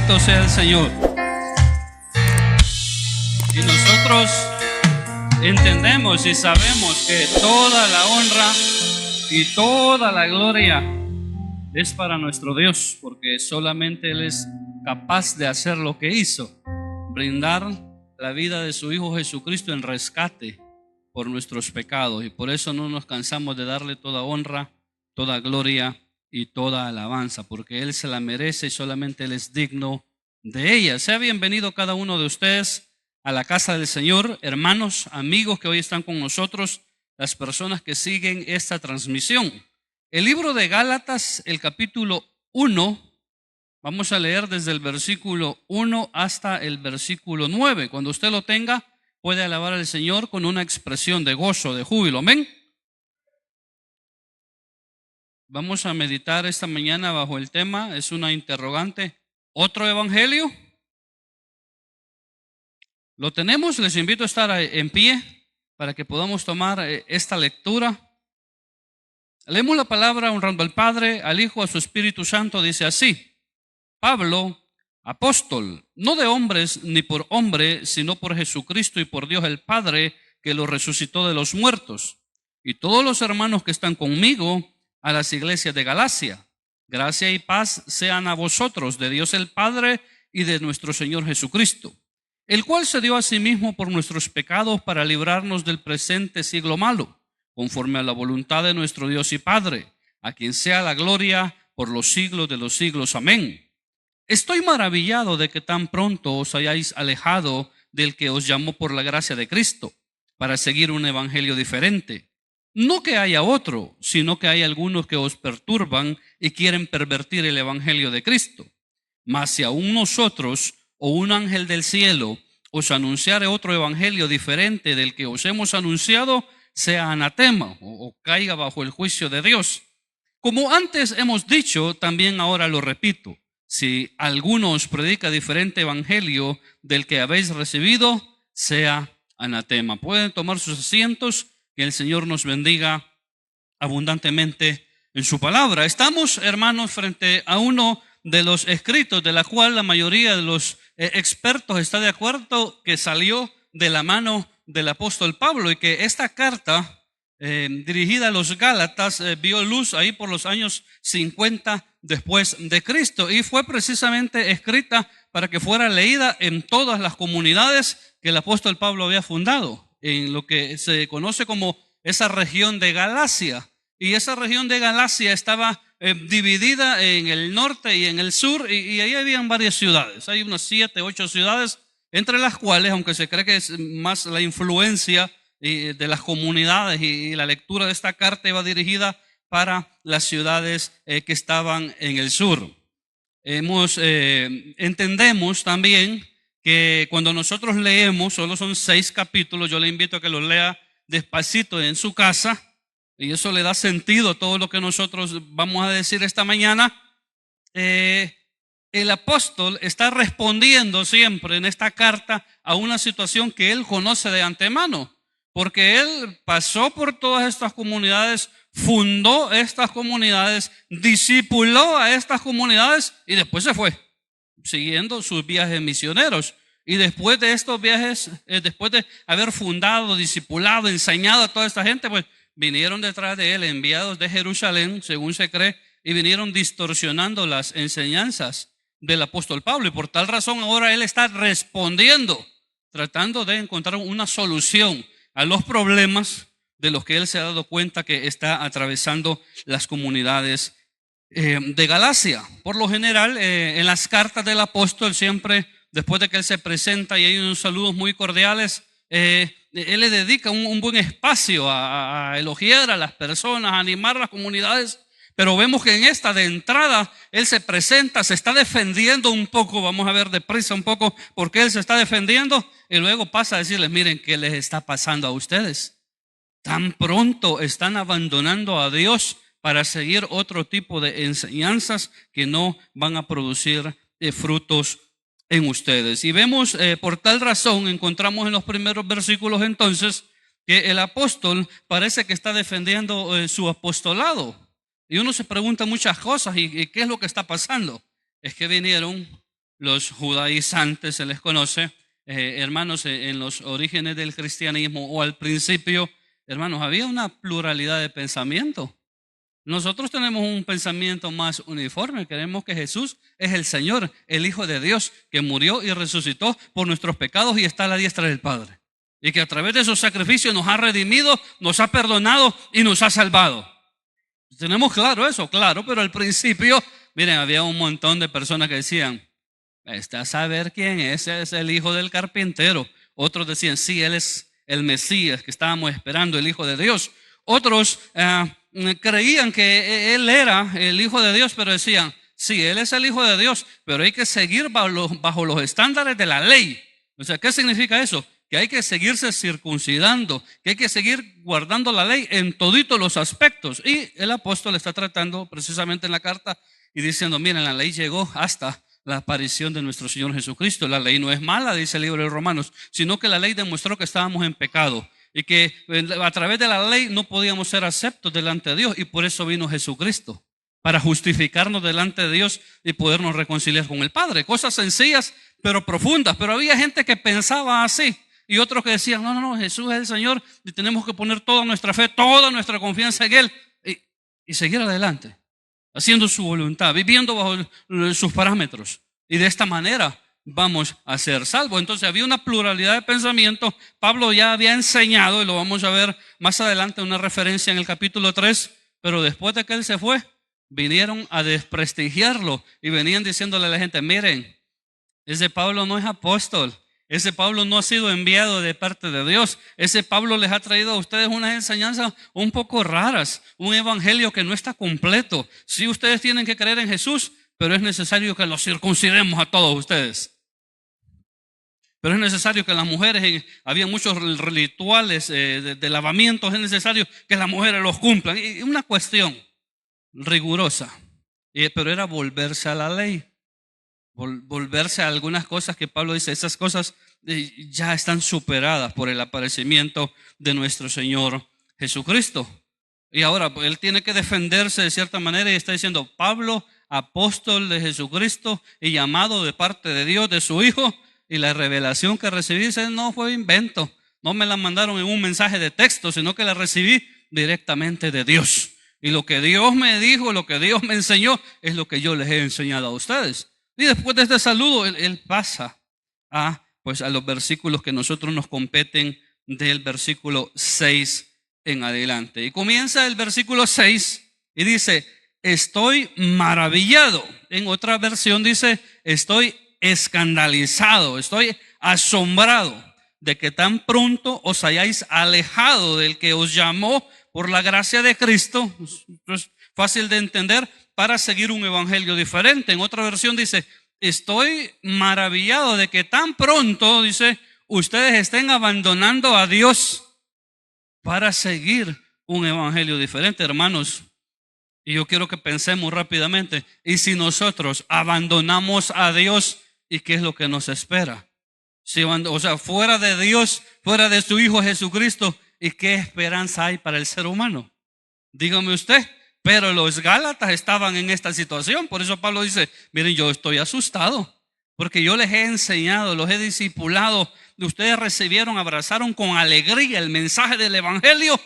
Bendito sea el Señor. Y nosotros entendemos y sabemos que toda la honra y toda la gloria es para nuestro Dios, porque solamente Él es capaz de hacer lo que hizo, brindar la vida de su Hijo Jesucristo en rescate por nuestros pecados. Y por eso no nos cansamos de darle toda honra, toda gloria y toda alabanza, porque Él se la merece y solamente Él es digno de ella. Sea bienvenido cada uno de ustedes a la casa del Señor, hermanos, amigos que hoy están con nosotros, las personas que siguen esta transmisión. El libro de Gálatas, el capítulo 1, vamos a leer desde el versículo 1 hasta el versículo 9. Cuando usted lo tenga, puede alabar al Señor con una expresión de gozo, de júbilo. Amén. Vamos a meditar esta mañana bajo el tema, es una interrogante, ¿otro evangelio? ¿Lo tenemos? Les invito a estar en pie para que podamos tomar esta lectura. Leemos la palabra honrando al Padre, al Hijo, a su Espíritu Santo. Dice así: Pablo, apóstol, no de hombres ni por hombre, sino por Jesucristo y por Dios el Padre, que lo resucitó de los muertos, y todos los hermanos que están conmigo, a las iglesias de Galacia. Gracia y paz sean a vosotros, de Dios el Padre y de nuestro Señor Jesucristo, el cual se dio a sí mismo por nuestros pecados para librarnos del presente siglo malo, conforme a la voluntad de nuestro Dios y Padre, a quien sea la gloria por los siglos de los siglos. Amén. Estoy maravillado de que tan pronto os hayáis alejado del que os llamó por la gracia de Cristo, para seguir un evangelio diferente. No que haya otro, sino que hay algunos que os perturban y quieren pervertir el evangelio de Cristo. Mas si aún nosotros o un ángel del cielo os anunciare otro evangelio diferente del que os hemos anunciado, sea anatema o caiga bajo el juicio de Dios. Como antes hemos dicho, también ahora lo repito: si alguno os predica diferente evangelio del que habéis recibido, sea anatema. Pueden tomar sus asientos. Que el Señor nos bendiga abundantemente en su palabra. Estamos, hermanos, frente a uno de los escritos de la cual la mayoría de los expertos está de acuerdo que salió de la mano del apóstol Pablo, y que esta carta dirigida a los Gálatas vio luz ahí por los años 50 después de Cristo, y fue precisamente escrita para que fuera leída en todas las comunidades que el apóstol Pablo había fundado, en lo que se conoce como esa región de Galacia. Y esa región de Galacia estaba dividida en el norte y en el sur, y ahí habían varias ciudades. Hay unas 7, 8 ciudades, entre las cuales, aunque se cree que es más la influencia de las comunidades, y la lectura de esta carta iba dirigida para las ciudades que estaban en el sur. Entendemos también que cuando nosotros leemos, solo son 6 capítulos, yo le invito a que los lea despacito en su casa, y eso le da sentido a todo lo que nosotros vamos a decir esta mañana. El apóstol está respondiendo siempre en esta carta a una situación que él conoce de antemano, porque él pasó por todas estas comunidades, fundó estas comunidades, discipuló a estas comunidades y después se fue siguiendo sus viajes misioneros. Y después de estos viajes, después de haber fundado, discipulado, enseñado a toda esta gente, pues vinieron detrás de él enviados de Jerusalén, según se cree, y vinieron distorsionando las enseñanzas del apóstol Pablo. Y por tal razón ahora él está respondiendo, tratando de encontrar una solución a los problemas de los que él se ha dado cuenta que está atravesando las comunidades de Galacia. Por lo general, en las cartas del apóstol, siempre después de que él se presenta y hay unos saludos muy cordiales, él le dedica un buen espacio a elogiar a las personas, a animar a las comunidades. Pero vemos que en esta de entrada él se presenta, se está defendiendo un poco. Vamos a ver deprisa un poco por qué él se está defendiendo, y luego pasa a decirles: miren, ¿qué les está pasando a ustedes? Tan pronto están abandonando a Dios para seguir otro tipo de enseñanzas que no van a producir frutos en ustedes. Y vemos, por tal razón, encontramos en los primeros versículos entonces que el apóstol parece que está defendiendo su apostolado. Y uno se pregunta muchas cosas, ¿y qué es lo que está pasando? Es que vinieron los judaizantes se les conoce, hermanos, en los orígenes del cristianismo o al principio, hermanos, había una pluralidad de pensamiento. Nosotros tenemos un pensamiento más uniforme. Creemos que Jesús es el Señor, el Hijo de Dios, que murió y resucitó por nuestros pecados y está a la diestra del Padre. Y que a través de su sacrificio nos ha redimido, nos ha perdonado y nos ha salvado. Tenemos claro eso, claro, pero al principio, miren, había un montón de personas que decían, a saber quién es el hijo del carpintero. Otros decían, sí, él es el Mesías que estábamos esperando, el Hijo de Dios. Otros creían que él era el Hijo de Dios, pero decían, sí, él es el Hijo de Dios, pero hay que seguir bajo los estándares de la ley. O sea, ¿qué significa eso? Que hay que seguirse circuncidando, que hay que seguir guardando la ley en toditos los aspectos. Y el apóstol está tratando precisamente en la carta y diciendo, miren, la ley llegó hasta la aparición de nuestro Señor Jesucristo. La ley no es mala, dice el libro de Romanos, sino que la ley demostró que estábamos en pecado y que a través de la ley no podíamos ser aceptos delante de Dios, y por eso vino Jesucristo, para justificarnos delante de Dios y podernos reconciliar con el Padre. Cosas sencillas pero profundas. Pero había gente que pensaba así y otros que decían, no, Jesús es el Señor y tenemos que poner toda nuestra fe, toda nuestra confianza en Él y seguir adelante, haciendo su voluntad, viviendo bajo sus parámetros, y de esta manera vamos a ser salvos. Entonces había una pluralidad de pensamiento. Pablo ya había enseñado, y lo vamos a ver más adelante, una referencia en el capítulo 3, pero después de que él se fue, vinieron a desprestigiarlo y venían diciéndole a la gente, miren, ese Pablo no es apóstol, ese Pablo no ha sido enviado de parte de Dios, ese Pablo les ha traído a ustedes unas enseñanzas un poco raras, un evangelio que no está completo. Sí, ustedes tienen que creer en Jesús, pero es necesario que los circuncidemos a todos ustedes. Pero es necesario que las mujeres, había muchos rituales de lavamientos, es necesario que las mujeres los cumplan. Y una cuestión rigurosa, pero era volverse a la ley, volverse a algunas cosas que Pablo dice, esas cosas ya están superadas por el aparecimiento de nuestro Señor Jesucristo. Y ahora él tiene que defenderse de cierta manera y está diciendo, Pablo, apóstol de Jesucristo y llamado de parte de Dios, de su Hijo, y la revelación que recibí no fue invento, no me la mandaron en un mensaje de texto, sino que la recibí directamente de Dios. Y lo que Dios me dijo, lo que Dios me enseñó, es lo que yo les he enseñado a ustedes. Y después de este saludo, él pasa a los versículos que nosotros nos competen, del versículo 6 en adelante. Y comienza el versículo 6 y dice, estoy maravillado. En otra versión dice, estoy escandalizado, estoy asombrado de que tan pronto os hayáis alejado del que os llamó por la gracia de Cristo. Es fácil de entender, para seguir un evangelio diferente. En otra versión dice, estoy maravillado de que tan pronto, dice, ustedes estén abandonando a Dios para seguir un evangelio diferente. Hermanos, y yo quiero que pensemos rápidamente, y si nosotros abandonamos a Dios, ¿y qué es lo que nos espera? Fuera de Dios, fuera de su Hijo Jesucristo, ¿y qué esperanza hay para el ser humano? Dígame usted. Pero los Gálatas estaban en esta situación. Por eso Pablo dice, miren, yo estoy asustado, porque yo les he enseñado, los he discipulado, ustedes recibieron, abrazaron con alegría el mensaje del evangelio,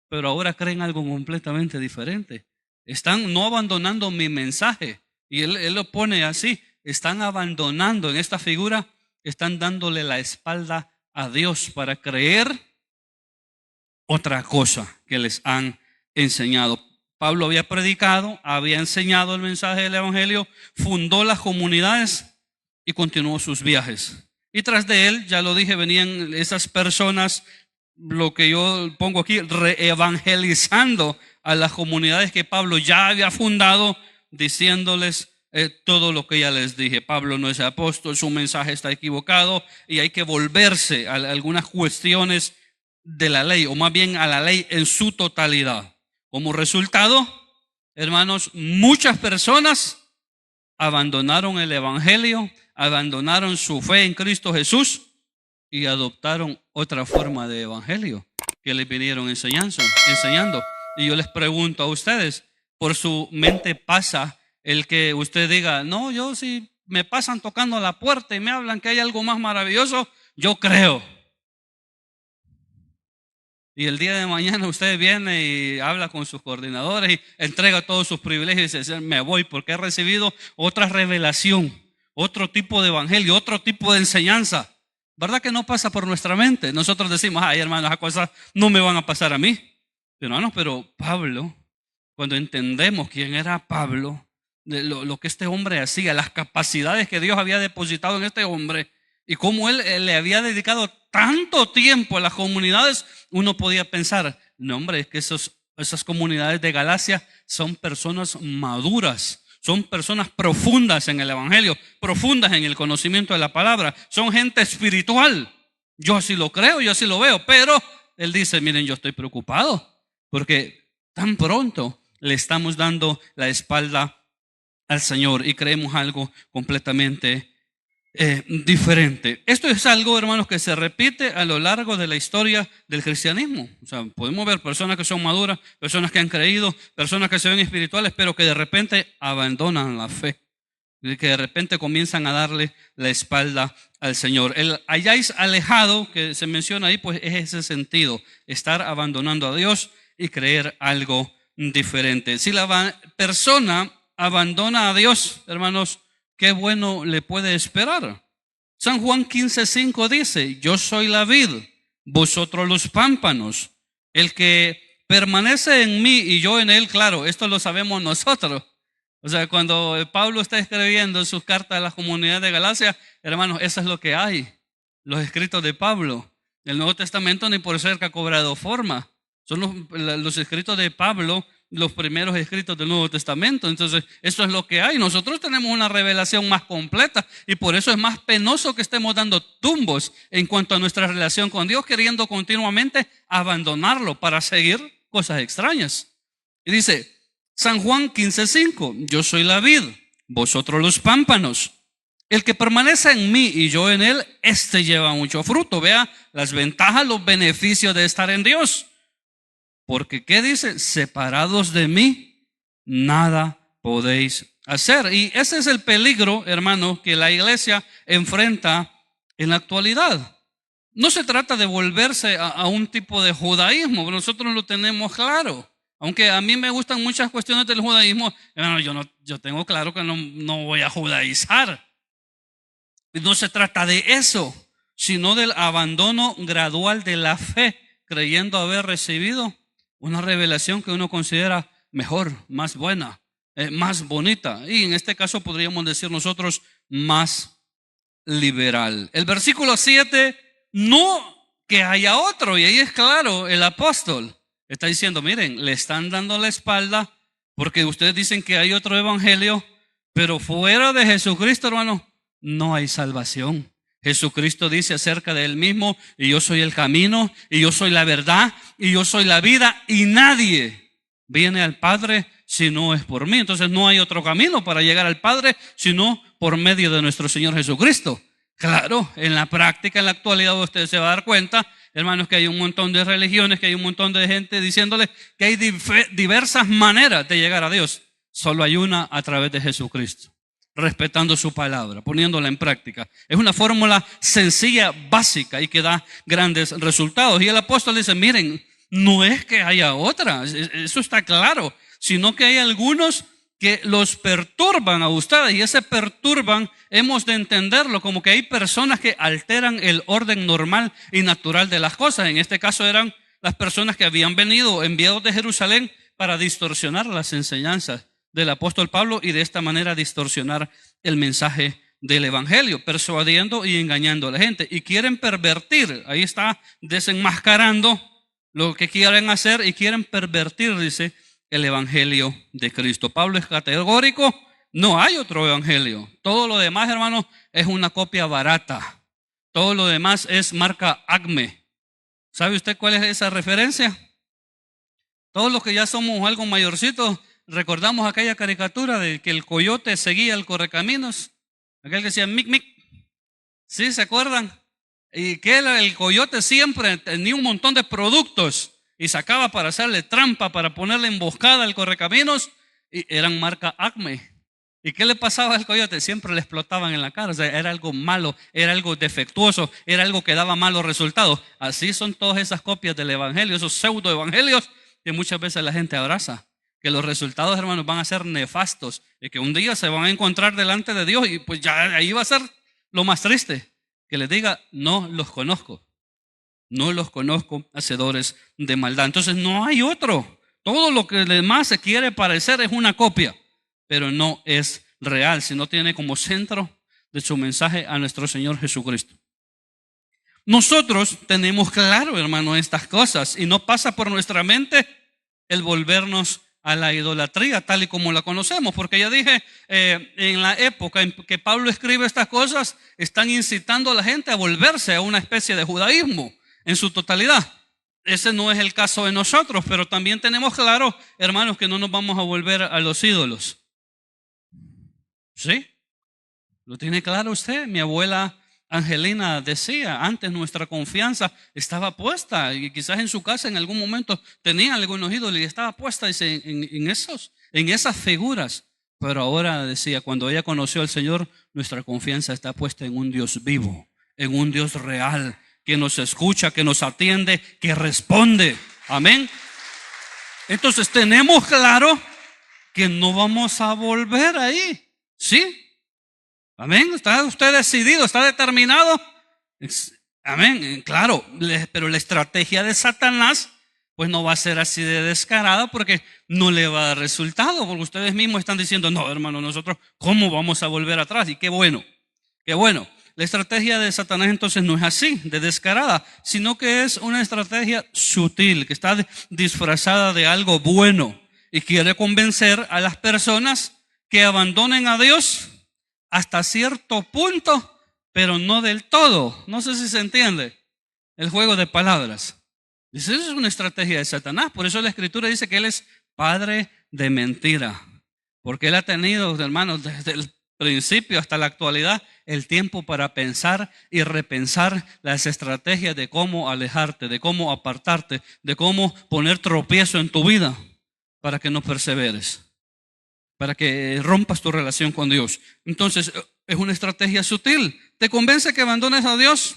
pero ahora creen algo completamente diferente. Están no abandonando mi mensaje. Y él lo pone así, están abandonando, en esta figura, están dándole la espalda a Dios para creer otra cosa que les han enseñado. Pablo había predicado, había enseñado el mensaje del evangelio, fundó las comunidades y continuó sus viajes. Y tras de él, ya lo dije, venían esas personas, lo que yo pongo aquí, reevangelizando a las comunidades que Pablo ya había fundado, diciéndoles todo lo que ya les dije. Pablo no es apóstol, su mensaje está equivocado y hay que volverse a algunas cuestiones de la ley, o más bien a la ley en su totalidad. Como resultado, hermanos, muchas personas abandonaron el evangelio, abandonaron su fe en Cristo Jesús y adoptaron otra forma de evangelio que les vinieron enseñando. Y yo les pregunto a ustedes, ¿por su mente pasa el que usted diga, no, yo sí me pasan tocando la puerta y me hablan que hay algo más maravilloso, yo creo. Y el día de mañana usted viene y habla con sus coordinadores y entrega todos sus privilegios y dice, me voy porque he recibido otra revelación, otro tipo de evangelio, otro tipo de enseñanza. ¿Verdad que no pasa por nuestra mente? Nosotros decimos, ay hermanos, esas cosas no me van a pasar a mí. Hermanos, pero Pablo, cuando entendemos quién era Pablo, lo que este hombre hacía, las capacidades que Dios había depositado en este hombre y cómo él le había dedicado tanto tiempo a las comunidades, uno podía pensar, no hombre, es que esas comunidades de Galacia son personas maduras, son personas profundas en el evangelio, profundas en el conocimiento de la palabra, son gente espiritual. Yo así lo creo, yo así lo veo, pero él dice, miren, yo estoy preocupado porque tan pronto le estamos dando la espalda al Señor y creemos algo completamente diferente. Esto es algo, hermanos, que se repite a lo largo de la historia del cristianismo. O sea, podemos ver personas que son maduras, personas que han creído, personas que se ven espirituales, pero que de repente abandonan la fe, y que de repente comienzan a darle la espalda al Señor. El hayáis alejado, que se menciona ahí, pues es ese sentido, estar abandonando a Dios y creer algo diferente. Si la persona abandona a Dios, hermanos, qué bueno le puede esperar. San Juan 15:5 dice, yo soy la vid, vosotros los pámpanos. El que permanece en mí y yo en él, claro, esto lo sabemos nosotros. O sea, cuando Pablo está escribiendo sus cartas a la comunidad de Galacia, hermanos, eso es lo que hay. Los escritos de Pablo. El Nuevo Testamento ni por cerca ha cobrado forma. Son los escritos de Pablo, los primeros escritos del Nuevo Testamento. Entonces, eso es lo que hay. Nosotros tenemos una revelación más completa y por eso es más penoso que estemos dando tumbos en cuanto a nuestra relación con Dios, queriendo continuamente abandonarlo para seguir cosas extrañas. Y dice San Juan 15:5, yo soy la vid, vosotros los pámpanos. El que permanece en mí y yo en él, este lleva mucho fruto. Vea las ventajas, los beneficios de estar en Dios. Porque, ¿qué dice? Separados de mí, nada podéis hacer. Y ese es el peligro, hermano, que la iglesia enfrenta en la actualidad. No se trata de volverse a un tipo de judaísmo, nosotros lo tenemos claro. Aunque a mí me gustan muchas cuestiones del judaísmo, hermano, yo tengo claro que no voy a judaizar. No se trata de eso, sino del abandono gradual de la fe, creyendo haber recibido una revelación que uno considera mejor, más buena, más bonita. Y en este caso podríamos decir nosotros más liberal. El versículo 7, no que haya otro. Y ahí es claro, el apóstol está diciendo, miren, le están dando la espalda porque ustedes dicen que hay otro evangelio, pero fuera de Jesucristo, hermano, no hay salvación. Jesucristo dice acerca de él mismo, y yo soy el camino, y yo soy la verdad, y yo soy la vida, y nadie viene al Padre si no es por mí. Entonces no hay otro camino para llegar al Padre sino por medio de nuestro Señor Jesucristo. Claro, en la práctica, en la actualidad, usted se va a dar cuenta, hermanos, que hay un montón de religiones, que hay un montón de gente diciéndole que hay diversas maneras de llegar a Dios. Solo hay una, a través de Jesucristo, respetando su palabra, poniéndola en práctica. Es una fórmula sencilla, básica y que da grandes resultados. Y el apóstol dice, miren, no es que haya otra, eso está claro, sino que hay algunos que los perturban a ustedes, y ese perturban hemos de entenderlo como que hay personas que alteran el orden normal y natural de las cosas. En este caso eran las personas que habían venido enviados de Jerusalén para distorsionar las enseñanzas del apóstol Pablo y de esta manera distorsionar el mensaje del evangelio, persuadiendo y engañando a la gente. Y quieren pervertir, ahí está desenmascarando lo que quieren hacer y quieren pervertir, dice, el evangelio de Cristo. Pablo es categórico, no hay otro evangelio. Todo lo demás, hermanos, es una copia barata. Todo lo demás es marca Acme. ¿Sabe usted cuál es esa referencia? Todos los que ya somos algo mayorcitos recordamos aquella caricatura de que el coyote seguía el correcaminos, aquel que decía mic mic. ¿Sí se acuerdan? Y que el coyote siempre tenía un montón de productos y sacaba para hacerle trampa, para ponerle emboscada al correcaminos, y eran marca Acme. ¿Y qué le pasaba al coyote? Siempre le explotaban en la cara. O sea, era algo malo, era algo defectuoso, era algo que daba malos resultados. Así son todas esas copias del evangelio, esos pseudo evangelios que muchas veces la gente abraza. Que los resultados, hermanos, van a ser nefastos y que un día se van a encontrar delante de Dios y pues ya ahí va a ser lo más triste. Que les diga, no los conozco. No los conozco, hacedores de maldad. Entonces no hay otro. Todo lo que demás se quiere parecer es una copia, pero no es real, sino tiene como centro de su mensaje a nuestro Señor Jesucristo. Nosotros tenemos claro, hermano, estas cosas y no pasa por nuestra mente el volvernos a la idolatría tal y como la conocemos, porque ya dije, en la época en que Pablo escribe estas cosas, están incitando a la gente a volverse a una especie de judaísmo en su totalidad. Ese no es el caso de nosotros, pero también tenemos claro, hermanos, que no nos vamos a volver a los ídolos. ¿Sí? ¿Lo tiene claro usted? Mi abuela Angelina decía, antes nuestra confianza estaba puesta, y quizás en su casa en algún momento tenía algunos ídolos y estaba puesta en esas figuras. Pero ahora decía, cuando ella conoció al Señor, nuestra confianza está puesta en un Dios vivo, en un Dios real, que nos escucha, que nos atiende, que responde. Amén. Entonces tenemos claro que no vamos a volver ahí. ¿Sí? Amén. ¿Está usted decidido? ¿Está determinado? Amén. Claro, pero la estrategia de Satanás pues no va a ser así de descarada porque no le va a dar resultado, porque ustedes mismos están diciendo, no, hermano, nosotros, ¿cómo vamos a volver atrás? Y qué bueno, qué bueno. La estrategia de Satanás entonces no es así, de descarada, sino que es una estrategia sutil, que está disfrazada de algo bueno y quiere convencer a las personas que abandonen a Dios hasta cierto punto, pero no del todo. No sé si se entiende el juego de palabras. Esa es una estrategia de Satanás. Por eso la Escritura dice que él es padre de mentira, porque él ha tenido, hermanos, desde el principio hasta la actualidad, el tiempo para pensar y repensar las estrategias de cómo alejarte, de cómo apartarte, de cómo poner tropiezo en tu vida para que no perseveres, para que rompas tu relación con Dios. Entonces, es una estrategia sutil. ¿Te convence que abandones a Dios?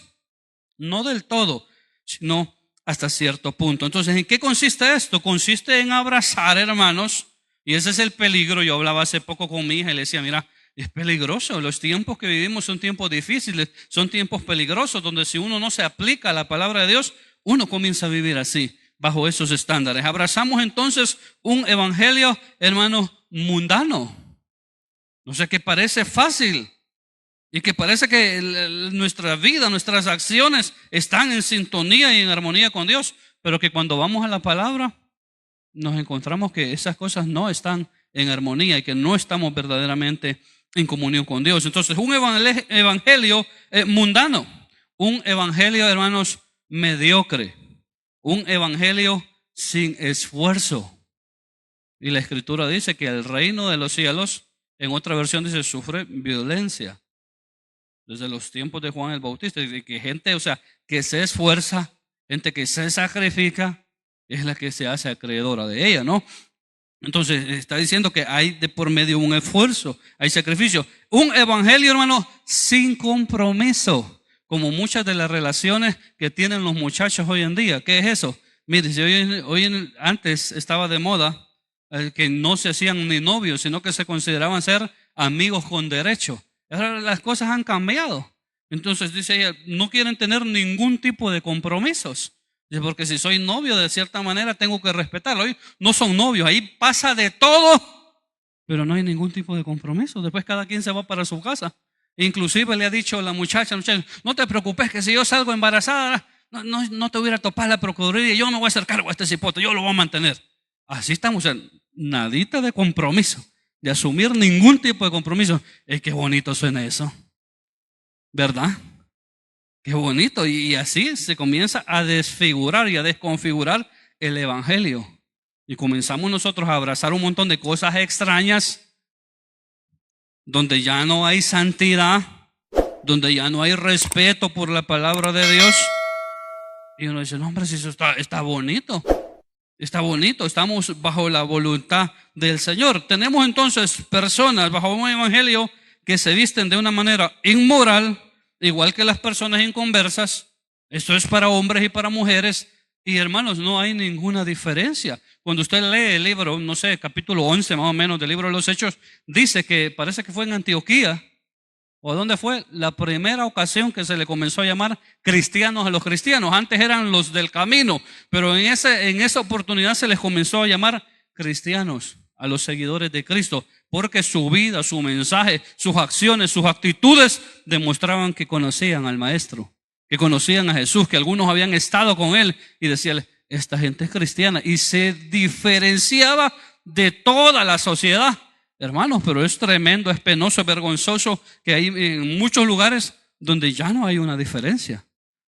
No del todo, sino hasta cierto punto. Entonces, ¿en qué consiste esto? Consiste en abrazar, hermanos, y ese es el peligro. Yo hablaba hace poco con mi hija y le decía, mira, es peligroso. Los tiempos que vivimos son tiempos difíciles, son tiempos peligrosos, donde si uno no se aplica a la palabra de Dios, uno comienza a vivir así, bajo esos estándares. Abrazamos entonces un evangelio, hermanos, mundano. No sé, que parece fácil y que parece que nuestra vida, nuestras acciones están en sintonía y en armonía con Dios, pero que cuando vamos a la palabra nos encontramos que esas cosas no están en armonía y que no estamos verdaderamente en comunión con Dios. Entonces, un evangelio mundano, un evangelio, hermanos, mediocre, un evangelio sin esfuerzo. Y la Escritura dice que el reino de los cielos, en otra versión dice, sufre violencia. Desde los tiempos de Juan el Bautista, y que gente, o sea, que se esfuerza, gente que se sacrifica, es la que se hace acreedora de ella, ¿no? Entonces está diciendo que hay de por medio un esfuerzo, hay sacrificio. Un evangelio, hermano, sin compromiso, como muchas de las relaciones que tienen los muchachos hoy en día. ¿Qué es eso? Mire, si antes estaba de moda que no se hacían ni novios, sino que se consideraban ser amigos con derecho. Ahora las cosas han cambiado. Entonces dice ella, no quieren tener ningún tipo de compromisos. Dice, porque si soy novio, de cierta manera tengo que respetarlo. Hoy no son novios, ahí pasa de todo, pero no hay ningún tipo de compromiso. Después cada quien se va para su casa. Inclusive le ha dicho la muchacha, no te preocupes que si yo salgo embarazada, no te hubiera topado la procuraduría y yo me voy a hacer cargo a este cipote, yo lo voy a mantener. Así estamos, nadita de compromiso, de asumir ningún tipo de compromiso. Qué bonito suena eso, ¿verdad? Qué bonito. Y así se comienza a desfigurar y a desconfigurar el evangelio. Y comenzamos nosotros a abrazar un montón de cosas extrañas, donde ya no hay santidad, donde ya no hay respeto por la palabra de Dios. Y uno dice, no, hombre, si eso está bonito. Está bonito, estamos bajo la voluntad del Señor. Tenemos entonces personas bajo un evangelio que se visten de una manera inmoral, igual que las personas inconversas. Esto es para hombres y para mujeres. Y hermanos, no hay ninguna diferencia. Cuando usted lee el libro, no sé, capítulo 11 más o menos del libro de los Hechos, dice que parece que fue en Antioquía, ¿o dónde fue? La primera ocasión que se le comenzó a llamar cristianos a los cristianos. Antes eran los del camino, pero en esa oportunidad se les comenzó a llamar cristianos a los seguidores de Cristo, porque su vida, su mensaje, sus acciones, sus actitudes demostraban que conocían al Maestro, que conocían a Jesús, que algunos habían estado con Él y decían, esta gente es cristiana, y se diferenciaba de toda la sociedad. Hermanos, pero es tremendo, es penoso, es vergonzoso que hay en muchos lugares donde ya no hay una diferencia.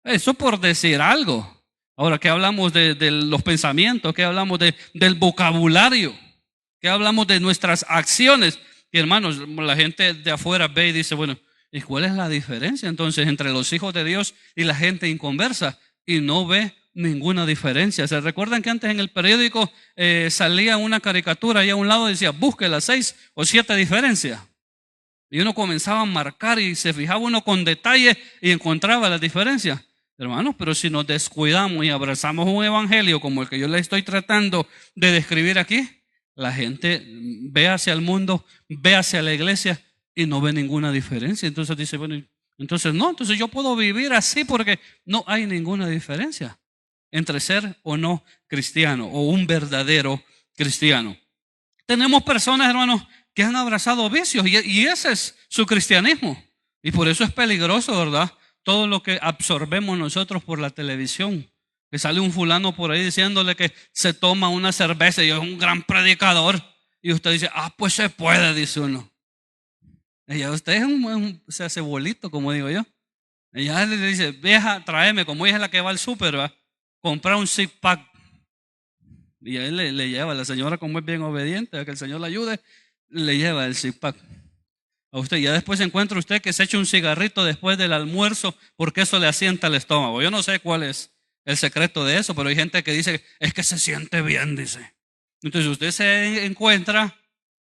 Eso por decir algo. Ahora, ¿qué hablamos de los pensamientos? ¿Qué hablamos del vocabulario? ¿Qué hablamos de nuestras acciones? Y hermanos, la gente de afuera ve y dice, bueno, ¿y cuál es la diferencia entonces entre los hijos de Dios y la gente inconversa? Y no ve ninguna diferencia. ¿Se recuerdan que antes en el periódico salía una caricatura y a un lado decía, busque las 6 o 7 diferencias? Y uno comenzaba a marcar y se fijaba uno con detalle y encontraba las diferencias. Hermanos, pero si nos descuidamos y abrazamos un evangelio como el que yo le estoy tratando de describir aquí, la gente ve hacia el mundo, ve hacia la iglesia y no ve ninguna diferencia. Entonces dice, bueno, entonces yo puedo vivir así porque no hay ninguna diferencia entre ser o no cristiano o un verdadero cristiano. Tenemos personas, hermanos, que han abrazado vicios y ese es su cristianismo. Y por eso es peligroso, ¿verdad? Todo lo que absorbemos nosotros por la televisión. Que sale un fulano por ahí diciéndole que se toma una cerveza y es un gran predicador. Y usted dice, pues se puede, dice uno. Y ya usted se hace bolito, como digo yo. Y ya le dice, vieja, tráeme, como ella es la que va al súper, ¿verdad? Comprar un six pack. Y ahí le lleva, la señora como es bien obediente, a que el Señor la ayude, le lleva el six pack a usted. Ya después encuentra usted que se echa un cigarrito después del almuerzo porque eso le asienta el estómago. Yo no sé cuál es el secreto de eso, pero hay gente que dice, es que se siente bien, dice. Entonces usted se encuentra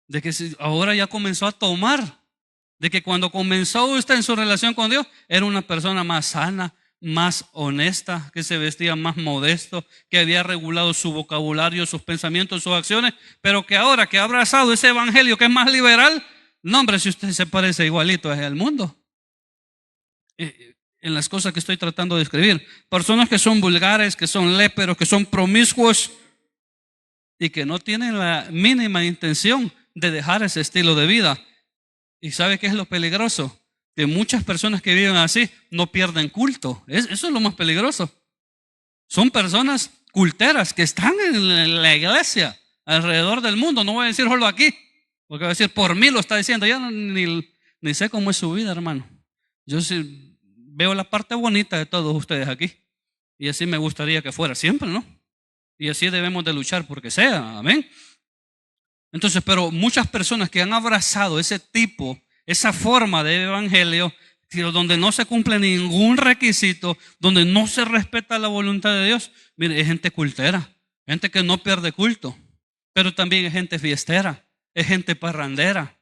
de que ahora ya comenzó a tomar, de que cuando comenzó usted en su relación con Dios, era una persona más sana, más honesta, que se vestía más modesto, que había regulado su vocabulario, sus pensamientos, sus acciones, pero que ahora que ha abrazado ese evangelio que es más liberal, no hombre, si usted se parece igualito al mundo. En las cosas que estoy tratando de escribir, personas que son vulgares, que son léperos, que son promiscuos y que no tienen la mínima intención de dejar ese estilo de vida. ¿Y sabe qué es lo peligroso? Que muchas personas que viven así no pierden culto. Eso es lo más peligroso. Son personas culteras que están en la iglesia alrededor del mundo. No voy a decir solo aquí, porque voy a decir por mí lo está diciendo. Yo ni sé cómo es su vida, hermano. Yo sí veo la parte bonita de todos ustedes aquí. Y así me gustaría que fuera siempre, ¿no? Y así debemos de luchar porque sea. Amén. Entonces, pero muchas personas que han abrazado ese tipo, esa forma de evangelio, donde no se cumple ningún requisito, donde no se respeta la voluntad de Dios, mire, es gente cultera, gente que no pierde culto, pero también es gente fiestera, es gente parrandera.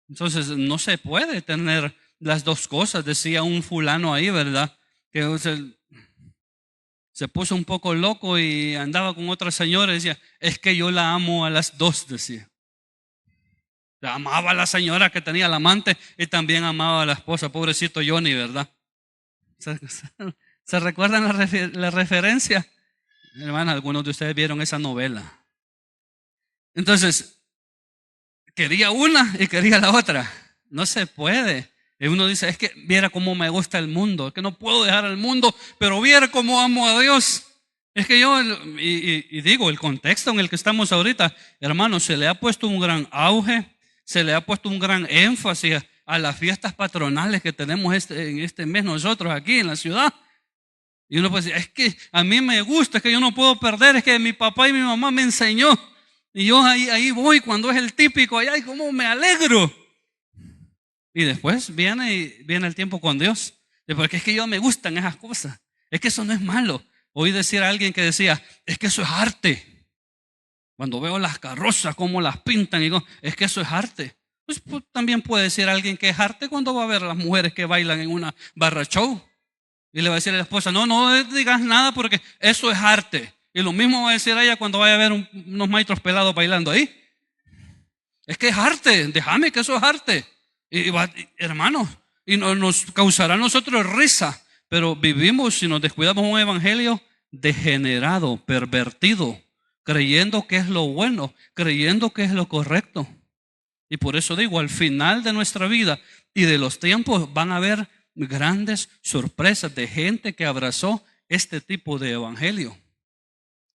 Entonces, no se puede tener las dos cosas. Decía un fulano ahí, ¿verdad? Que se puso un poco loco y andaba con otra señora y decía, es que yo la amo a las dos, decía. La amaba a la señora que tenía la amante y también amaba a la esposa, pobrecito Johnny, ¿verdad? ¿Se recuerdan la referencia? Hermano, algunos de ustedes vieron esa novela. Entonces, quería una y quería la otra. No se puede. Y uno dice, es que viera cómo me gusta el mundo, es que no puedo dejar el mundo, pero viera cómo amo a Dios. Es que yo, y digo, el contexto en el que estamos ahorita, hermano, se le ha puesto un gran auge, se le ha puesto un gran énfasis a las fiestas patronales que tenemos en este mes nosotros aquí en la ciudad. Y uno puede decir, es que a mí me gusta, es que yo no puedo perder, es que mi papá y mi mamá me enseñó. Y yo ahí voy cuando es el típico, ay, cómo me alegro. Y después viene el tiempo con Dios. Porque es que yo me gustan esas cosas. Es que eso no es malo. Oí decir a alguien que decía, es que eso es arte. Cuando veo las carrozas, cómo las pintan, digo, es que eso es arte. Pues también puede decir alguien que es arte cuando va a ver a las mujeres que bailan en una barra show. Y le va a decir a la esposa, no digas nada porque eso es arte. Y lo mismo va a decir ella cuando vaya a ver unos maestros pelados bailando ahí. Es que es arte, déjame que eso es arte. Hermanos, y nos causará a nosotros risa, pero vivimos, si nos descuidamos, un evangelio degenerado, pervertido, creyendo que es lo bueno, creyendo que es lo correcto. Y por eso digo, al final de nuestra vida y de los tiempos van a haber grandes sorpresas de gente que abrazó este tipo de evangelio.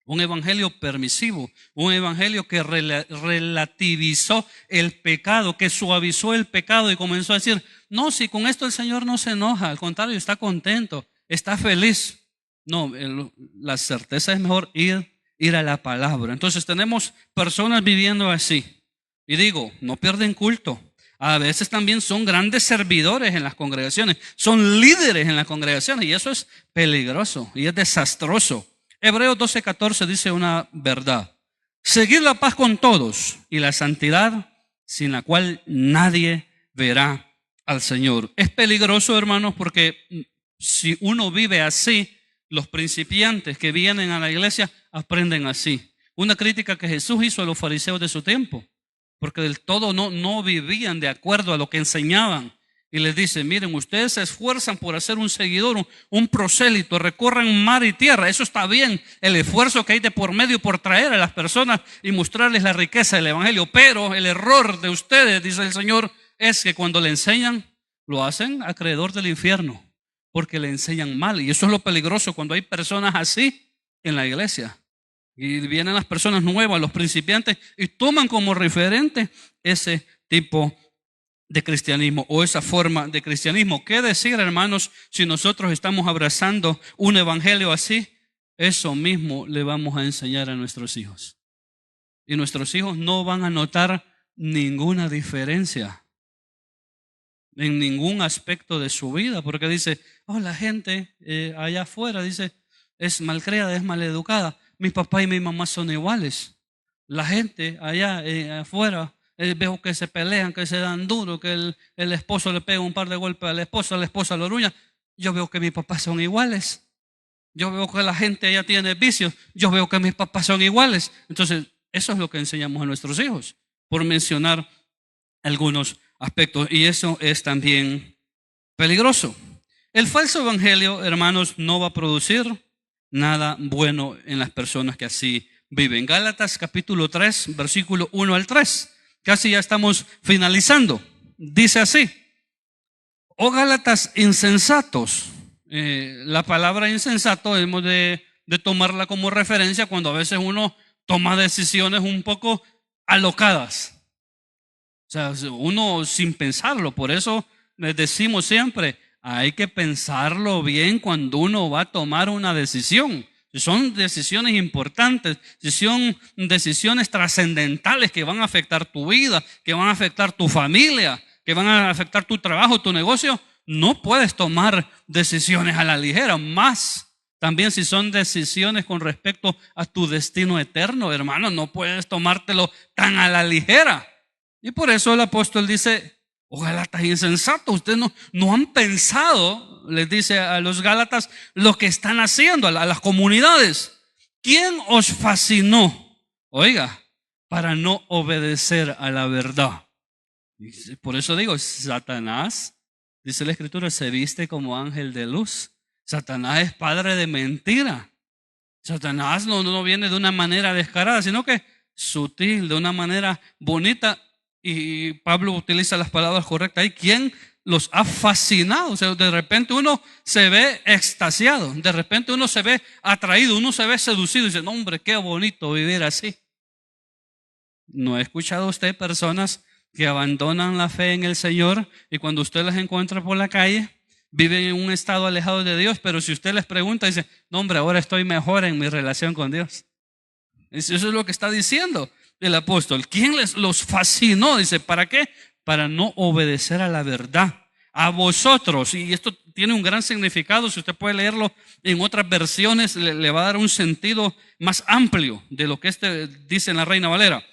Un evangelio permisivo, un evangelio que relativizó el pecado, que suavizó el pecado y comenzó a decir, no, si con esto el Señor no se enoja, al contrario, está contento, está feliz. No, la certeza es mejor ir a la palabra. Entonces tenemos personas viviendo así. Y digo, no pierden culto. A veces también son grandes servidores en las congregaciones, son líderes en las congregaciones y eso es peligroso y es desastroso. Hebreos 12:14 dice una verdad. Seguid la paz con todos y la santidad sin la cual nadie verá al Señor. Es peligroso, hermanos, porque si uno vive así, los principiantes que vienen a la iglesia aprenden así. Una crítica que Jesús hizo a los fariseos de su tiempo, porque del todo no vivían de acuerdo a lo que enseñaban. Y les dice, miren, ustedes se esfuerzan por hacer un seguidor, un prosélito, recorren mar y tierra. Eso está bien, el esfuerzo que hay de por medio por traer a las personas y mostrarles la riqueza del evangelio. Pero el error de ustedes, dice el Señor, es que cuando le enseñan, lo hacen acreedor del infierno, porque le enseñan mal. Y eso es lo peligroso cuando hay personas así en la iglesia. Y vienen las personas nuevas, los principiantes, y toman como referente ese tipo de cristianismo o esa forma de cristianismo. ¿Qué decir, hermanos, si nosotros estamos abrazando un evangelio así? Eso mismo le vamos a enseñar a nuestros hijos. Y nuestros hijos no van a notar ninguna diferencia en ningún aspecto de su vida, porque dice, la gente allá afuera, dice, es malcriada, es maleducada. Mis papás y mi mamá son iguales. La gente allá afuera, veo que se pelean, que se dan duro, que el esposo le pega un par de golpes a la esposa lo ruña. Yo veo que mis papás son iguales. Yo veo que la gente allá tiene vicios. Yo veo que mis papás son iguales. Entonces, eso es lo que enseñamos a nuestros hijos, por mencionar algunos aspectos. Y eso es también peligroso. El falso evangelio, hermanos, no va a producir nada bueno en las personas que así viven. Gálatas capítulo 3, versículo 1 al 3. Casi ya estamos finalizando. Dice así: oh Gálatas insensatos. La palabra insensato hemos de tomarla como referencia cuando a veces uno toma decisiones un poco alocadas. O sea, uno sin pensarlo. Por eso les decimos siempre, hay que pensarlo bien cuando uno va a tomar una decisión. Si son decisiones importantes, si son decisiones trascendentales que van a afectar tu vida, que van a afectar tu familia, que van a afectar tu trabajo, tu negocio, no puedes tomar decisiones a la ligera. Más también si son decisiones con respecto a tu destino eterno, hermano, no puedes tomártelo tan a la ligera. Y por eso el apóstol dice, oh Gálatas insensatos, ustedes no han pensado, les dice a los Gálatas, lo que están haciendo a las comunidades. ¿Quién os fascinó? Oiga, para no obedecer a la verdad. Y por eso digo, Satanás, dice la Escritura, se viste como ángel de luz. Satanás es padre de mentira. Satanás no viene de una manera descarada, sino que sutil, de una manera bonita. Y Pablo utiliza las palabras correctas ahí. ¿Quién los ha fascinado? O sea, de repente uno se ve extasiado, de repente uno se ve atraído, uno se ve seducido y dice, no hombre, qué bonito vivir así. ¿No ha escuchado usted personas que abandonan la fe en el Señor y cuando usted las encuentra por la calle, viven en un estado alejado de Dios, pero si usted les pregunta, dice, no hombre, ahora estoy mejor en mi relación con Dios? Eso es lo que está diciendo el apóstol. ¿Quién los fascinó? Dice, ¿para qué? Para no obedecer a la verdad, a vosotros, y esto tiene un gran significado, si usted puede leerlo en otras versiones, le va a dar un sentido más amplio de lo que dice en la Reina Valera.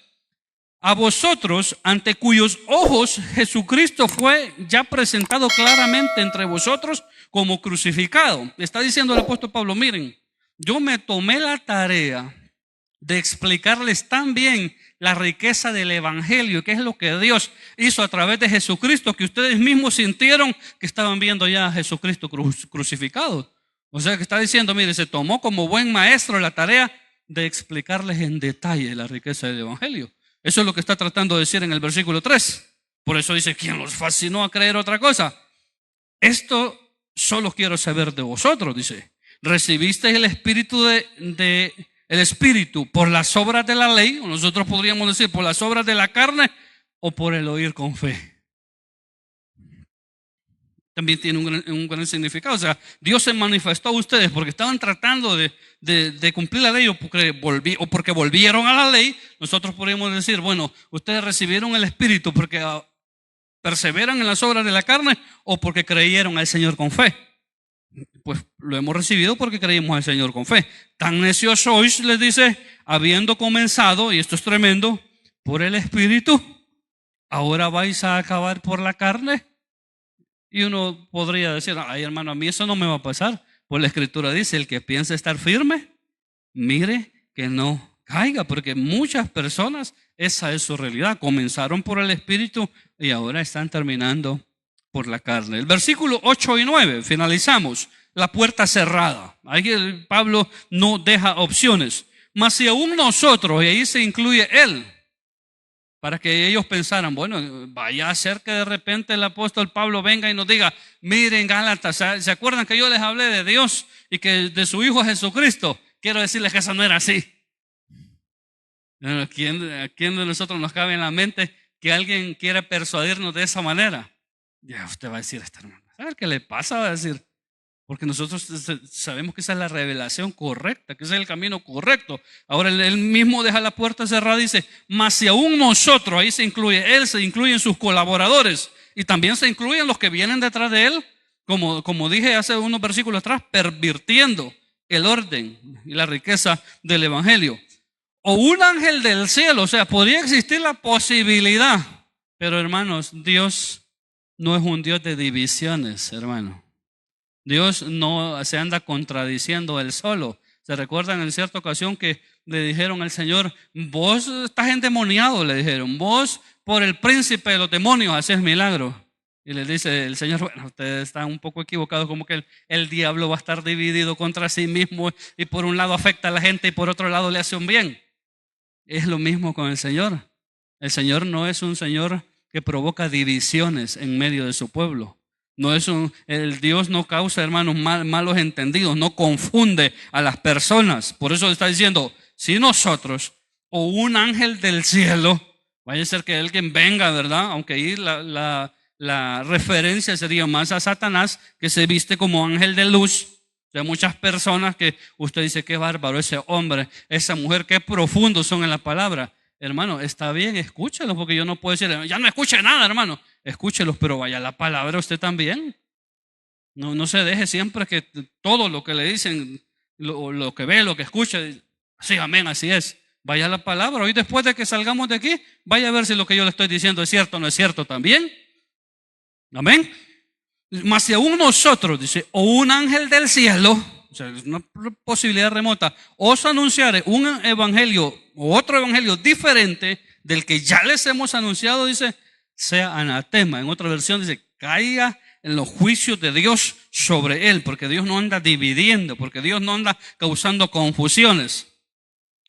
A vosotros, ante cuyos ojos Jesucristo fue ya presentado claramente entre vosotros como crucificado. Está diciendo el apóstol Pablo, miren, yo me tomé la tarea de explicarles tan bien la riqueza del evangelio, que es lo que Dios hizo a través de Jesucristo, que ustedes mismos sintieron que estaban viendo ya a Jesucristo crucificado. O sea que está diciendo, mire, se tomó como buen maestro la tarea de explicarles en detalle la riqueza del evangelio. Eso es lo que está tratando de decir en el versículo 3. Por eso dice, ¿quién los fascinó a creer otra cosa? Esto solo quiero saber de vosotros, dice. ¿Recibisteis el espíritu el espíritu por las obras de la ley, o nosotros podríamos decir por las obras de la carne, o por el oír con fe? También tiene un gran significado. O sea, Dios se manifestó a ustedes porque estaban tratando de cumplir la ley, o porque volvieron a la ley. Nosotros podríamos decir, bueno, ustedes recibieron el espíritu porque perseveran en las obras de la carne, o porque creyeron al Señor con fe. Pues lo hemos recibido porque creímos al Señor con fe. Tan necios sois, les dice, habiendo comenzado, y esto es tremendo, por el Espíritu, ahora vais a acabar por la carne. Y uno podría decir, ay hermano, a mí eso no me va a pasar. Pues la Escritura dice, el que piensa estar firme, mire que no caiga, porque muchas personas, esa es su realidad. Comenzaron por el Espíritu y ahora están terminando por la carne. El versículo 8 y 9, finalizamos. La puerta cerrada. Ahí Pablo no deja opciones. Mas si aún nosotros, y ahí se incluye él, para que ellos pensaran, bueno, vaya a ser que de repente el apóstol Pablo venga y nos diga, miren Gálatas, ¿se acuerdan que yo les hablé de Dios y que de su Hijo Jesucristo? Quiero decirles que eso no era así. ¿A quién de nosotros nos cabe en la mente que alguien quiera persuadirnos de esa manera? Ya usted va a decir, esta hermana, a ver qué le pasa, va a decir, porque nosotros sabemos que esa es la revelación correcta, que ese es el camino correcto. Ahora él mismo deja la puerta cerrada y dice, mas si aún nosotros, ahí se incluye él, se incluyen sus colaboradores y también se incluyen los que vienen detrás de él, como dije hace unos versículos atrás, pervirtiendo el orden y la riqueza del evangelio. O un ángel del cielo, o sea, podría existir la posibilidad, pero hermanos, Dios no es un Dios de divisiones, hermano. Dios no se anda contradiciendo él solo. ¿Se recuerdan en cierta ocasión que le dijeron al Señor, vos estás endemoniado? Le dijeron, vos por el príncipe de los demonios haces milagro. Y le dice el Señor, bueno, ustedes están un poco equivocados, como que el diablo va a estar dividido contra sí mismo y por un lado afecta a la gente y por otro lado le hace un bien. Es lo mismo con el Señor. El Señor no es un Señor que provoca divisiones en medio de su pueblo. El Dios no causa, hermanos, malos entendidos, no confunde a las personas. Por eso está diciendo, si nosotros o un ángel del cielo, vaya a ser que alguien venga, ¿verdad? Aunque ahí la referencia sería más a Satanás, que se viste como ángel de luz. O sea, muchas personas que usted dice, qué bárbaro ese hombre, esa mujer, qué profundos son en la palabra. Hermano, está bien, escúchelos, porque yo no puedo decir, ya no escuche nada, hermano. Escúchelos, pero vaya a la palabra usted también. No se deje siempre que todo lo que le dicen, lo que ve, lo que escucha, sí, amén, así es. Vaya a la palabra. Hoy después de que salgamos de aquí, vaya a ver si lo que yo le estoy diciendo es cierto o no es cierto también. Amén. Mas si aún nosotros, dice, o un ángel del cielo, o sea, es una posibilidad remota, os anunciare un evangelio o otro evangelio diferente del que ya les hemos anunciado, dice, sea anatema. En otra versión dice, caiga en los juicios de Dios sobre él, porque Dios no anda dividiendo, porque Dios no anda causando confusiones.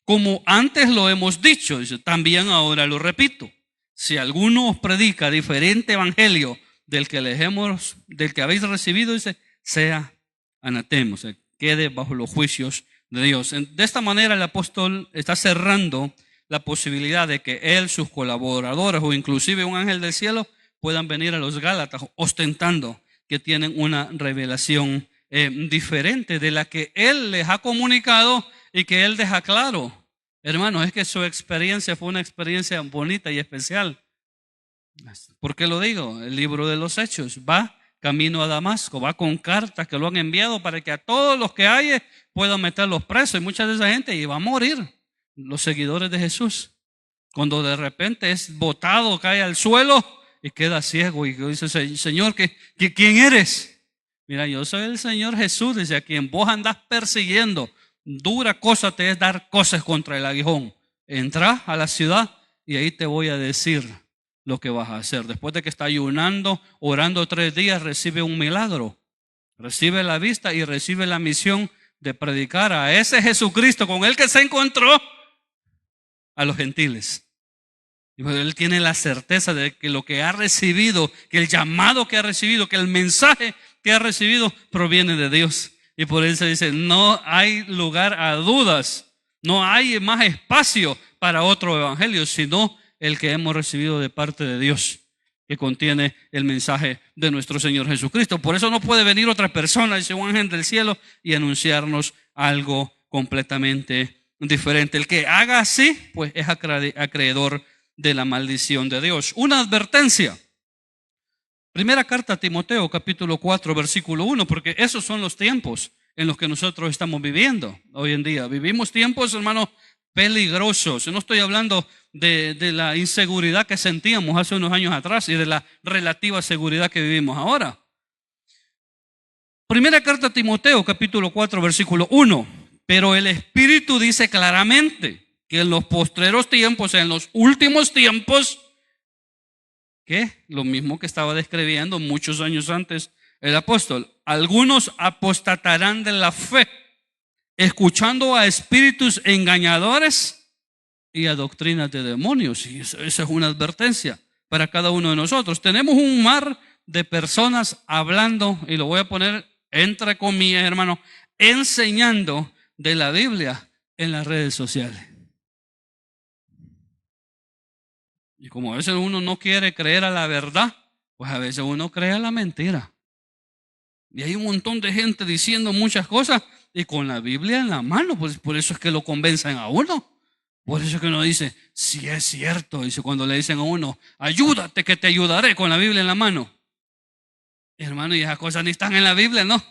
Como antes lo hemos dicho, dice, también ahora lo repito, si alguno os predica diferente evangelio del que habéis recibido, dice, sea anatema, o sea, quede bajo los juicios de Dios. De esta manera el apóstol está cerrando la posibilidad de que él, sus colaboradores o inclusive un ángel del cielo puedan venir a los Gálatas ostentando que tienen una revelación diferente de la que él les ha comunicado y que él deja claro. Hermanos, es que su experiencia fue una experiencia bonita y especial. ¿Por qué lo digo? El libro de los Hechos va camino a Damasco, va con cartas que lo han enviado para que a todos los que hay puedan meterlos presos. Y mucha de esa gente iba a morir, los seguidores de Jesús. Cuando de repente es botado, cae al suelo y queda ciego. Y dice, Señor, ¿quién eres? Mira, yo soy el Señor Jesús, dice, a quien vos andás persiguiendo. Dura cosa te es dar cosas contra el aguijón. Entrá a la ciudad y ahí te voy a decir lo que vas a hacer. Después de que está ayunando, orando 3 días, recibe un milagro. Recibe la vista y recibe la misión de predicar a ese Jesucristo con el que se encontró a los gentiles. Y él tiene la certeza de que lo que ha recibido, que el llamado que ha recibido, que el mensaje que ha recibido proviene de Dios. Y por eso dice, no hay lugar a dudas, no hay más espacio para otro evangelio, sino el que hemos recibido de parte de Dios, que contiene el mensaje de nuestro Señor Jesucristo. Por eso no puede venir otra persona, dice un ángel del cielo, y anunciarnos algo completamente diferente. El que haga así, pues es acreedor de la maldición de Dios. Una advertencia. Primera carta a Timoteo, capítulo 4, versículo 1, porque esos son los tiempos en los que nosotros estamos viviendo hoy en día. Vivimos tiempos, hermanos, peligrosos. Yo no estoy hablando de la inseguridad que sentíamos hace unos años atrás y de la relativa seguridad que vivimos ahora. Primera carta a Timoteo, capítulo 4, versículo 1. Pero el Espíritu dice claramente que en los postreros tiempos, en los últimos tiempos, que lo mismo que estaba describiendo muchos años antes el apóstol, algunos apostatarán de la fe, escuchando a espíritus engañadores y a doctrinas de demonios. Y esa es una advertencia para cada uno de nosotros. Tenemos un mar de personas hablando, y lo voy a poner entre comillas, hermano, enseñando de la Biblia en las redes sociales. Y como a veces uno no quiere creer a la verdad, pues a veces uno cree a la mentira. Y hay un montón de gente diciendo muchas cosas y con la Biblia en la mano, pues por eso es que lo convencen a uno. Por eso es que uno dice, sí es cierto. Dice cuando le dicen a uno, ayúdate que te ayudaré, con la Biblia en la mano. Hermano, y esas cosas ni están en la Biblia, ¿no?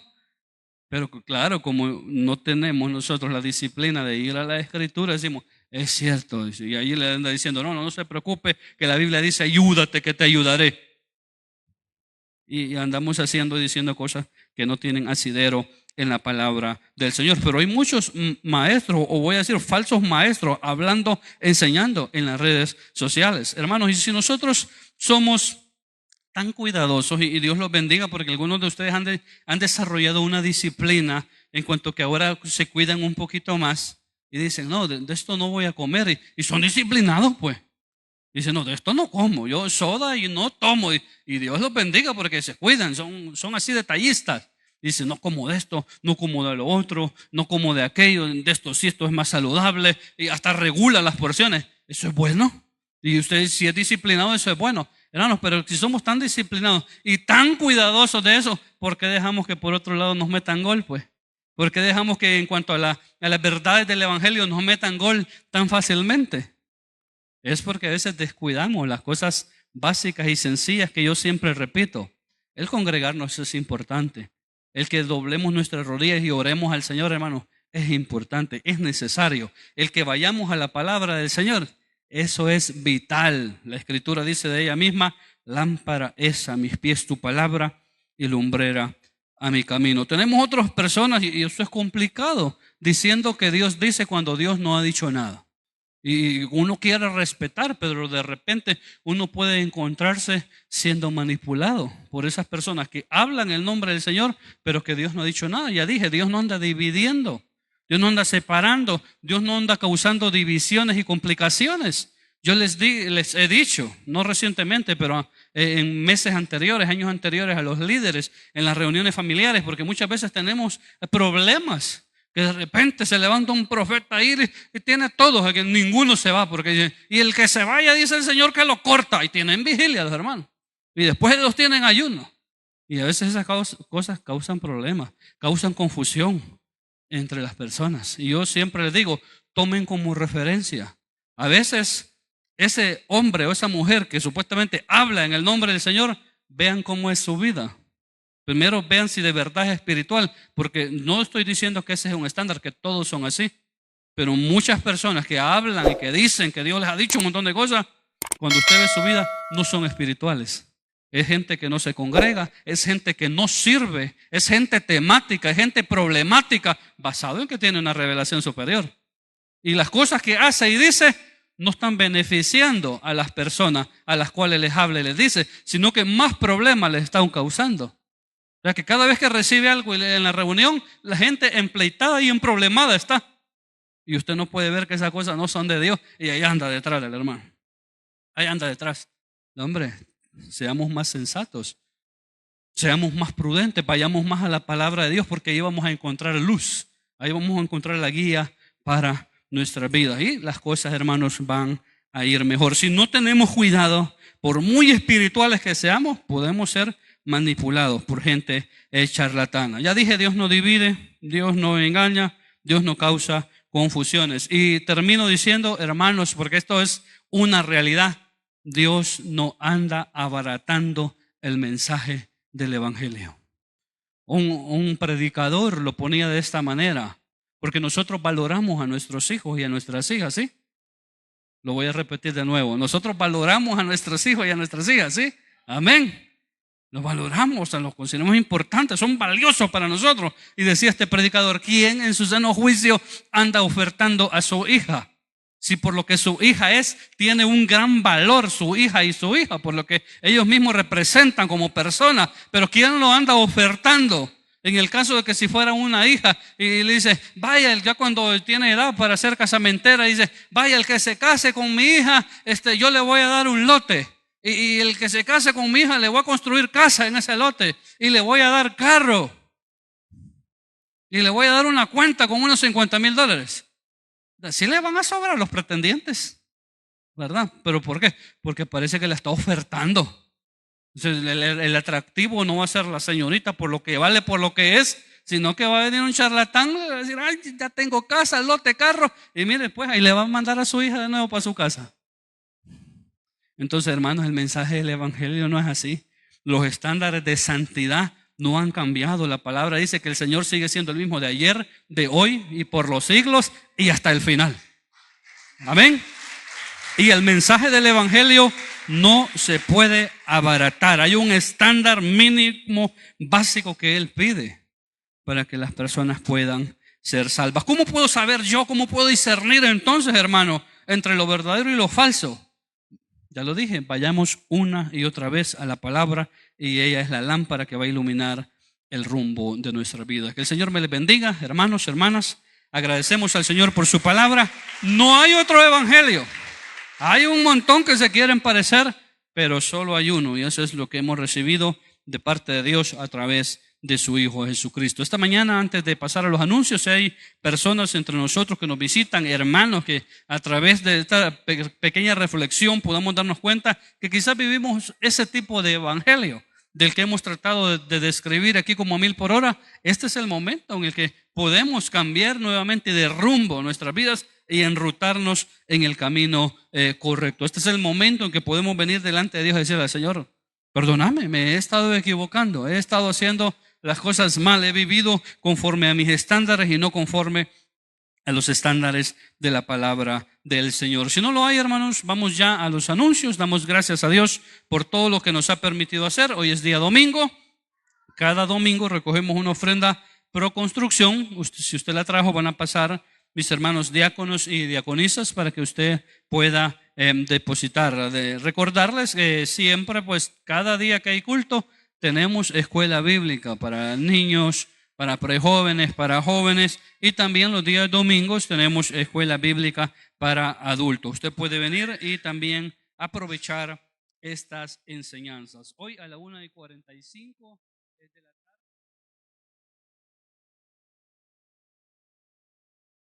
Pero claro, como no tenemos nosotros la disciplina de ir a la Escritura, decimos, es cierto. Y ahí le anda diciendo, no se preocupe, que la Biblia dice, ayúdate que te ayudaré. Y andamos haciendo y diciendo cosas que no tienen asidero en la palabra del Señor. Pero hay muchos maestros, o voy a decir falsos maestros, hablando, enseñando en las redes sociales. Hermanos, y si nosotros somos tan cuidadosos, y Dios los bendiga, porque algunos de ustedes han desarrollado una disciplina en cuanto que ahora se cuidan un poquito más y dicen, no, de esto no voy a comer, y son disciplinados, pues. Dicen, no, de esto no como, yo soda y no tomo, y Dios los bendiga porque se cuidan, son así detallistas. Dicen, no como de esto, no como de lo otro, no como de aquello, de esto sí, esto es más saludable, y hasta regula las porciones. Eso es bueno. Y usted, si es disciplinado, eso es bueno. Hermanos, pero si somos tan disciplinados y tan cuidadosos de eso, ¿por qué dejamos que por otro lado nos metan gol, pues? ¿Por qué dejamos que en cuanto a las verdades del Evangelio nos metan gol tan fácilmente? Es porque a veces descuidamos las cosas básicas y sencillas que yo siempre repito. El congregarnos es importante. El que doblemos nuestras rodillas y oremos al Señor, hermano, es importante, es necesario. El que vayamos a la palabra del Señor, eso es vital. La Escritura dice de ella misma, lámpara es a mis pies tu palabra y lumbrera a mi camino. Tenemos otras personas, y eso es complicado, diciendo que Dios dice cuando Dios no ha dicho nada. Y uno quiere respetar, pero de repente uno puede encontrarse siendo manipulado por esas personas que hablan el nombre del Señor, pero que Dios no ha dicho nada. Ya dije, Dios no anda dividiendo, Dios no anda separando, Dios no anda causando divisiones y complicaciones. Yo les he dicho, no recientemente, pero en meses anteriores, años anteriores, a los líderes en las reuniones familiares, porque muchas veces tenemos problemas. Que de repente se levanta un profeta ahí y tiene todos, que ninguno se va, porque y el que se vaya dice el Señor que lo corta, y tienen vigilia los hermanos, y después los tienen ayuno, y a veces esas cosas causan problemas, causan confusión entre las personas. Y yo siempre les digo, tomen como referencia, a veces ese hombre o esa mujer que supuestamente habla en el nombre del Señor, vean cómo es su vida, Primero vean si de verdad es espiritual, porque no estoy diciendo que ese es un estándar, que todos son así. Pero muchas personas que hablan y que dicen que Dios les ha dicho un montón de cosas, cuando usted ve su vida, no son espirituales. Es gente que no se congrega, es gente que no sirve, es gente temática, es gente problemática, basado en que tiene una revelación superior. Y las cosas que hace y dice no están beneficiando a las personas a las cuales les habla y les dice, sino que más problemas les están causando. O sea que cada vez que recibe algo en la reunión, la gente empleitada y emproblemada está. Y usted no puede ver que esas cosas no son de Dios. Y ahí anda detrás del hermano. Ahí anda detrás. No, hombre, seamos más sensatos. Seamos más prudentes. Vayamos más a la palabra de Dios, porque ahí vamos a encontrar luz. Ahí vamos a encontrar la guía para nuestras vidas. Y las cosas, hermanos, van a ir mejor. Si no tenemos cuidado, por muy espirituales que seamos, podemos ser manipulados por gente charlatana. Ya dije, Dios no divide, Dios no engaña, Dios no causa confusiones. Y termino diciendo, hermanos, porque esto es una realidad, Dios no anda abaratando el mensaje del evangelio. Un predicador lo ponía de esta manera, porque nosotros valoramos a nuestros hijos y a nuestras hijas, ¿sí? Lo voy a repetir de nuevo. Nosotros valoramos a nuestros hijos y a nuestras hijas, ¿sí? Amén. Los valoramos, los consideramos importantes, son valiosos para nosotros. Y decía este predicador, ¿quién en su sano juicio anda ofertando a su hija? Si por lo que su hija es, tiene un gran valor su hija y su hija, por lo que ellos mismos representan como personas. Pero ¿quién lo anda ofertando? En el caso de que si fuera una hija y le dice, vaya, ya cuando tiene edad para ser casamentera, dice, vaya, el que se case con mi hija, yo le voy a dar un lote. Y el que se case con mi hija, le voy a construir casa en ese lote. Y le voy a dar carro. Y le voy a dar una cuenta con unos $50,000. Así le van a sobrar los pretendientes, ¿verdad? ¿Pero por qué? Porque parece que la está ofertando. Entonces, el atractivo no va a ser la señorita por lo que vale, por lo que es, sino que va a venir un charlatán y va a decir, ay, ya tengo casa, lote, carro. Y mire, pues ahí le va a mandar a su hija de nuevo para su casa. Entonces, hermanos, el mensaje del evangelio no es así. Los estándares de santidad no han cambiado. La palabra dice que el Señor sigue siendo el mismo de ayer, de hoy y por los siglos y hasta el final. Amén. Y el mensaje del evangelio no se puede abaratar. Hay un estándar mínimo básico que Él pide para que las personas puedan ser salvas. ¿Cómo puedo saber yo? ¿Cómo puedo discernir entonces, hermano, entre lo verdadero y lo falso? Ya lo dije, vayamos una y otra vez a la palabra y ella es la lámpara que va a iluminar el rumbo de nuestra vida. Que el Señor me les bendiga, hermanos, hermanas. Agradecemos al Señor por su palabra. No hay otro evangelio. Hay un montón que se quieren parecer, pero solo hay uno, y eso es lo que hemos recibido de parte de Dios a través de su Hijo Jesucristo. Esta mañana, antes de pasar a los anuncios, hay personas entre nosotros que nos visitan, hermanos, que a través de esta pequeña reflexión podamos darnos cuenta que quizás vivimos ese tipo de evangelio del que hemos tratado de describir aquí como a 1000 por hora. Este es el momento en el que podemos cambiar nuevamente de rumbo nuestras vidas y enrutarnos en el camino correcto. Este es el momento en que podemos venir delante de Dios y decirle al Señor, perdóname, me he estado equivocando, he estado haciendo las cosas mal, he vivido conforme a mis estándares y no conforme a los estándares de la palabra del Señor. Si no lo hay, hermanos, vamos ya a los anuncios. Damos gracias a Dios por todo lo que nos ha permitido hacer. Hoy es día domingo. Cada domingo recogemos una ofrenda pro construcción. Si usted la trajo, van a pasar mis hermanos diáconos y diaconisas para que usted pueda depositar. Recordarles que siempre, pues cada día que hay culto, tenemos escuela bíblica para niños, para prejóvenes, para jóvenes, y también los días domingos tenemos escuela bíblica para adultos. Usted puede venir y también aprovechar estas enseñanzas. Hoy a la 1:45